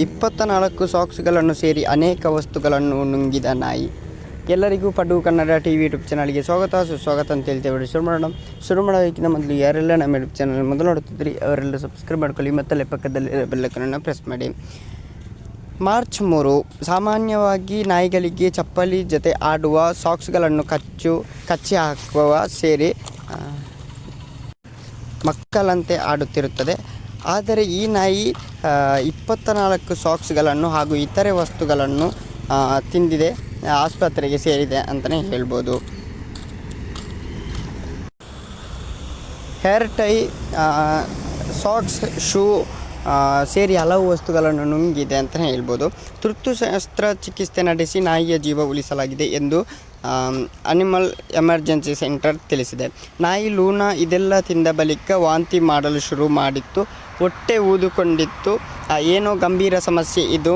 24 ಸಾಕ್ಸ್ಗಳನ್ನು ಸೇರಿ ಅನೇಕ ವಸ್ತುಗಳನ್ನು ನುಂಗಿದ ನಾಯಿ. ಎಲ್ಲರಿಗೂ ಪಡು ಕನ್ನಡ ಟಿವಿ ಯೂಟ್ಯೂಬ್ ಚಾನಲ್ಗೆ ಸುಸ್ವಾಗತ ಅಂತ ಹೇಳ್ತೇವೆ. ಶುರು ಮಾಡೋದಕ್ಕಿಂತ ಮೊದಲು ಯಾರೆಲ್ಲ ನಮ್ಮ ಯೂಟ್ಯೂಬ್ ಚಾನಲ್ ಮೊದಲು ನೋಡ್ತಿದ್ರಿ ಅವರೆಲ್ಲ ಸಬ್ಸ್ಕ್ರೈಬ್ ಮಾಡ್ಕೊಳ್ಳಿ, ಮತ್ತಲ್ಲೇ ಪಕ್ಕದಲ್ಲಿ ಬೆಲ್ಲೈಕನನ್ನು ಪ್ರೆಸ್ ಮಾಡಿ. ಮಾರ್ಚ್ 3 ಸಾಮಾನ್ಯವಾಗಿ ನಾಯಿಗಳಿಗೆ ಚಪ್ಪಲಿ ಜೊತೆ ಆಡುವ ಸಾಕ್ಸ್ಗಳನ್ನು ಕಚ್ಚಿ ಹಾಕುವ ಸೇರಿ ಮಕ್ಕಳಂತೆ ಆಡುತ್ತಿರುತ್ತದೆ. ಆದರೆ ಈ ನಾಯಿ 24 ಸಾಕ್ಸ್ಗಳನ್ನು ಹಾಗೂ ಇತರೆ ವಸ್ತುಗಳನ್ನು ತಿಂದಿದೆ, ಆಸ್ಪತ್ರೆಗೆ ಸೇರಿದೆ ಅಂತಲೇ ಹೇಳ್ಬೋದು. ಹೇರ್ ಟೈ, ಸಾಕ್ಸ್, ಶೂ ಸೇರಿ ಹಲವು ವಸ್ತುಗಳನ್ನು ನುಂಗಿದೆ ಅಂತಲೇ ಹೇಳ್ಬೋದು. ತುರ್ತು ಶಸ್ತ್ರಚಿಕಿತ್ಸೆ ನಡೆಸಿ ನಾಯಿಯ ಜೀವ ಉಳಿಸಲಾಗಿದೆ ಎಂದು ಅನಿಮಲ್ ಎಮರ್ಜೆನ್ಸಿ ಸೆಂಟರ್ ತಿಳಿಸಿದೆ. ನಾಯಿ ಲೂನಾ ಇದೆಲ್ಲ ತಿಂದ ಬಳಿಕ ವಾಂತಿ ಮಾಡಲು ಶುರು ಮಾಡಿತ್ತು, ಹೊಟ್ಟೆ ಊದಿಕೊಂಡಿತ್ತು. ಏನೋ ಗಂಭೀರ ಸಮಸ್ಯೆ ಇದೆ